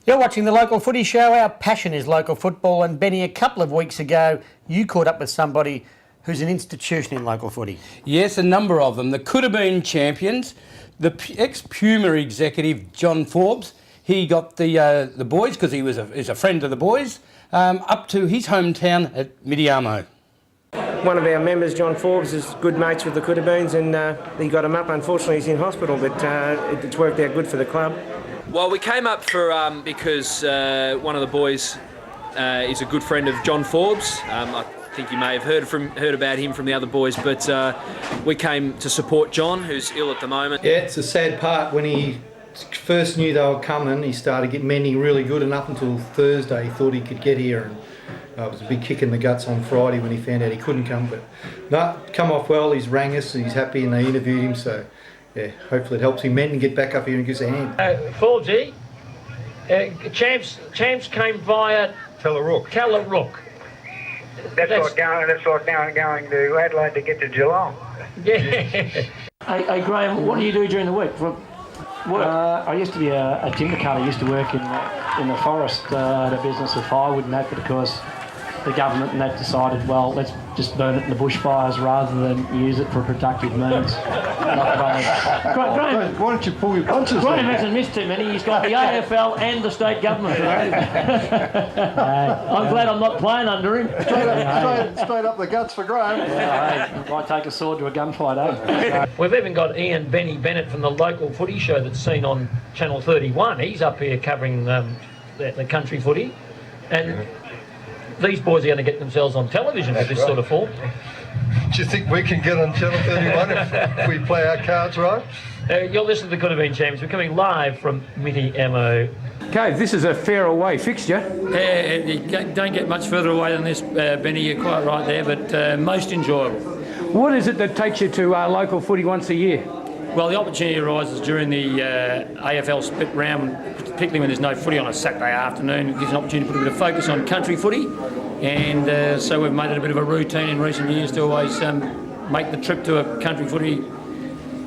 You're watching the Local Footy Show. Our passion is local football. And Benny, a couple of weeks ago, you caught up with somebody who's an institution in local footy. Yes, a number of them. The Coodabeens champions, the ex-Puma executive John Forbes. He got the boys, because he's a friend of the boys, up to his hometown at Mitiamo. One of our members, John Forbes, is good mates with the Coodabeens, and he got him up. Unfortunately, he's in hospital, but it's worked out good for the club. Well, we came up for because one of the boys is a good friend of John Forbes. I think you may have heard about him from the other boys, but we came to support John, who's ill at the moment. Yeah, it's a sad part. When he first knew they were coming, he started getting mending really good, and up until Thursday he thought he could get here, and it was a big kick in the guts on Friday when he found out he couldn't come. But no, come off well. He's rang us, he's happy, and they interviewed him, so yeah, hopefully it helps him mend and get back up here and gives a hand. Forbesy, champs came via Tellerook. That's like going to Adelaide to get to Geelong. Yeah. Hey, Graham, what do you do during the week for work? I used to be a timber cutter. I used to work in the forest at a business of firewood and that, but of course the government and that decided, well, let's just burn it in the bushfires rather than use it for productive means. Graham, why don't you pull your punches? Graham hasn't missed too many. He's got the AFL and the state government. I'm glad I'm not playing under him. Straight up the guts for Graham. Hey, might take a sword to a gunfight, eh? We've even got Benny Bennett from the Local Footy Show that's seen on Channel 31. He's up here covering the country footy. And these boys are going to get themselves on television with this sort of form. Do you think we can get on Channel 31 if we play our cards right? You're listening to the Coodabeens Champions. We're coming live from Mitiamo. Okay, this is a fair away fixture. You don't get much further away than this, Benny. You're quite right there, but most enjoyable. What is it that takes you to local footy once a year? Well, the opportunity arises during the AFL split round, particularly when there's no footy on a Saturday afternoon. It gives an opportunity to put a bit of focus on country footy, and so we've made it a bit of a routine in recent years to always make the trip to a country footy.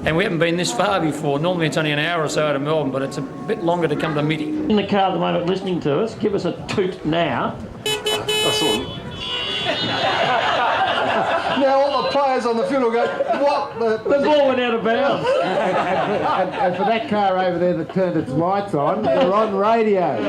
And we haven't been this far before. Normally it's only an hour or so out of Melbourne, but it's a bit longer to come to Mitty. In the car at the moment listening to us, give us a toot now. Now all the players on the field will go, what? The ball went out of bounds. and for that car over there that turned its lights on, they're on radio.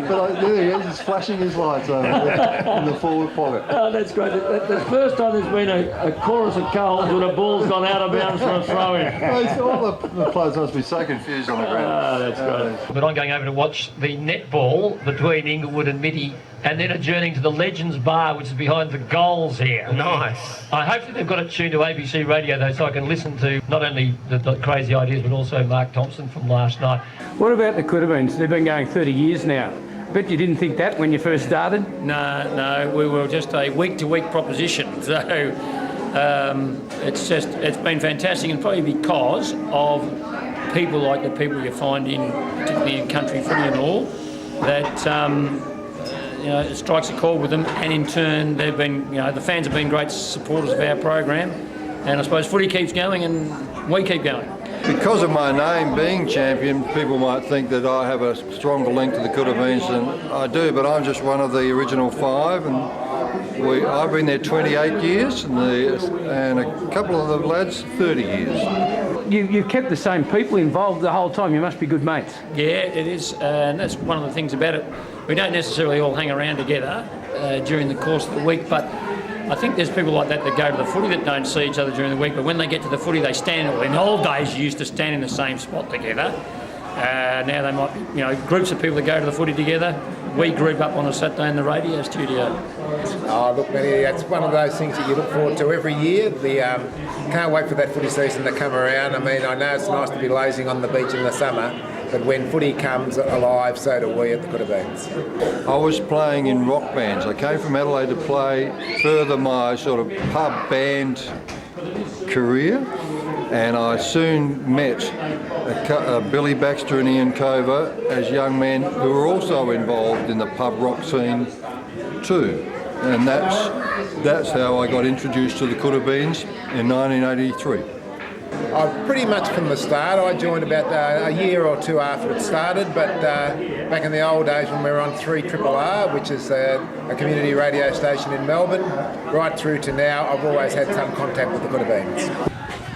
But there he is, he's flashing his lights over there in the forward pocket. Oh, that's great. The first time there's been a chorus of goals when a ball's gone out of bounds for a throw-in. All the players must be so confused on the ground. Oh, that's great. But I'm going over to watch the netball between Inglewood and Mitty, and then adjourning to the Legends Bar, which is behind the goals here. Nice. I hope that they've got it tuned to ABC Radio, though, so I can listen to not only the crazy ideas, but also Mark Thompson from last night. What about the Coodabeens? They've been going 30 years now. Bet you didn't think that when you first started? No, we were just a week-to-week proposition. So it's been fantastic, and probably because of people like the people you find particularly in country footy and all, that it strikes a chord with them, and in turn they've been, the fans have been great supporters of our program, and I suppose footy keeps going and we keep going. Because of my name being champion, people might think that I have a stronger link to the Coodabeens than I do, but I'm just one of the original five, and I've been there 28 years, and a couple of the lads 30 years. You've kept the same people involved the whole time. You must be good mates. Yeah, it is, and that's one of the things about it. We don't necessarily all hang around together during the course of the week, but I think there's people like that go to the footy that don't see each other during the week, but when they get to the footy they stand. In the old days you used to stand in the same spot together. Now they might be, groups of people that go to the footy together. We group up on a Saturday in the radio studio. Oh, look, Benny, that's one of those things that you look forward to every year. Can't wait for that footy season to come around. I mean, I know it's nice to be lazing on the beach in the summer, but when footy comes alive, so do we at the Coodabeens. I was playing in rock bands. I came from Adelaide to further my sort of pub band career, and I soon met Billy Baxter and Ian Cover as young men who were also involved in the pub rock scene too. And that's how I got introduced to the Coodabeens in 1983. Pretty much from the start. I joined about a year or two after it started, but back in the old days when we were on 3RRR, which is a community radio station in Melbourne, right through to now, I've always had some contact with the Coodabeens.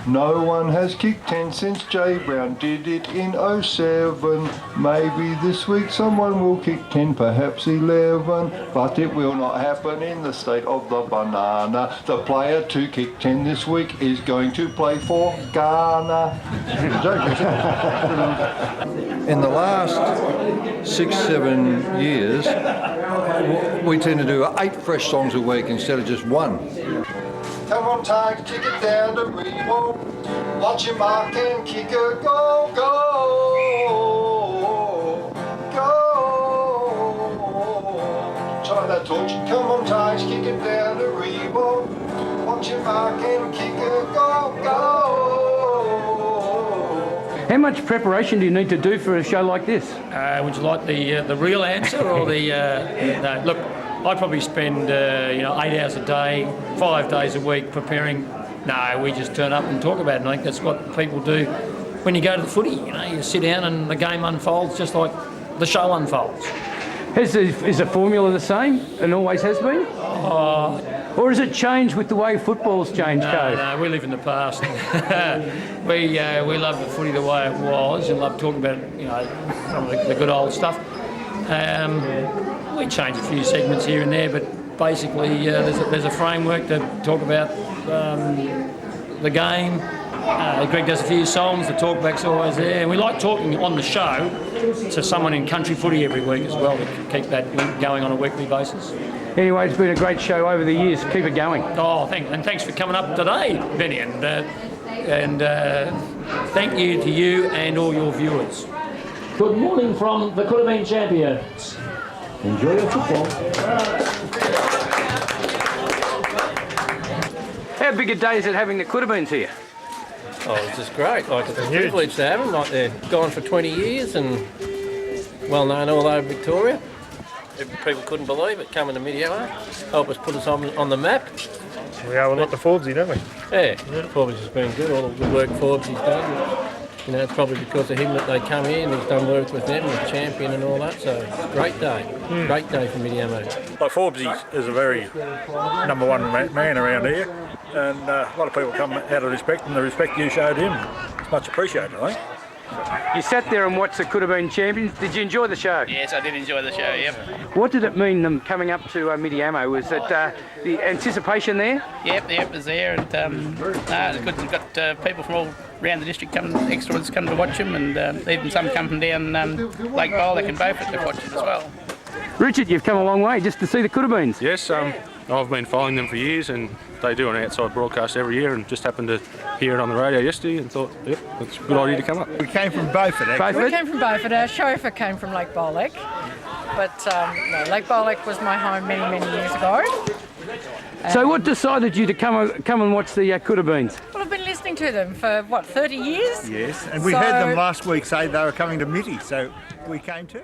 No one has kicked 10 since Jay Brown did it in 07. Maybe this week someone will kick 10, perhaps 11. But it will not happen in the state of the banana. The player to kick 10 this week is going to play for Ghana. In the last 6-7 years, we tend to do 8 fresh songs a week instead of just 1. Come on, Tigers, kick it down to Rebo. Watch your mark and kick a go, go, go. Try that torch. Come on, Tigers, kick it down to Rebo. Watch your mark and kick a go, go. How much preparation do you need to do for a show like this? Would you like the real answer or the... no, look, I probably spend 8 hours a day, 5 days a week preparing. No, we just turn up and talk about it. And I think that's what people do when you go to the footy. You sit down and the game unfolds just like the show unfolds. Is the formula the same and always has been? Or has it changed with the way football's changed, Cove? No, we live in the past. we love the footy the way it was and love talking about some of the good old stuff. We change a few segments here and there, but basically there's a framework to talk about the game. Greg does a few songs, the talkback's always there, and we like talking on the show to someone in country footy every week as well to keep that going on a weekly basis. Anyway, it's been a great show over the years. Keep it going. Oh, thanks for coming up today, Benny, and thank you to you and all your viewers. Good morning from the Coodabeens champions. Enjoy your football. How big a day is it having the Coodabeens here? Oh, it's just great. Like, it's a privilege to have them. Like, they're gone for 20 years and well known all over Victoria. People couldn't believe it coming to Mitiamo. Help us put us on the map. We owe a lot to Forbesy, don't we? Yeah, Forbes has been good. All the good work Forbes has done. It's probably because of him that they come here and he's done work with them, with champion and all that. So great day for Mitiamo. Like Forbesy is a very number one man around here, and a lot of people come out of respect, and the respect you showed him, it's much appreciated, I think. You sat there and watched the Coodabeens champions. Did you enjoy the show? Yes, I did enjoy the show, yep. What did it mean, them coming up to Mitiamo? Was it the anticipation there? Yep, it was there. And it's good. We've got people from all around the district extras come to watch them, and even some come from down Lake Bollock and Beaufort to watch it as well. Richard, you've come a long way just to see the Coodabeens. Yes, I've been following them for years, and they do an outside broadcast every year, and just happened to hear it on the radio yesterday and thought, yep, that's a good idea to come up. We came from Beaufort, actually. We came from Beaufort. Our chauffeur came from Lake Bollock, but no, Lake Bollock was my home many, many years ago. So what decided you to come and watch the Coodabeens? Well, I've been listening to them for, 30 years? Yes, and we heard them last week say they were coming to Mitty, so we came too.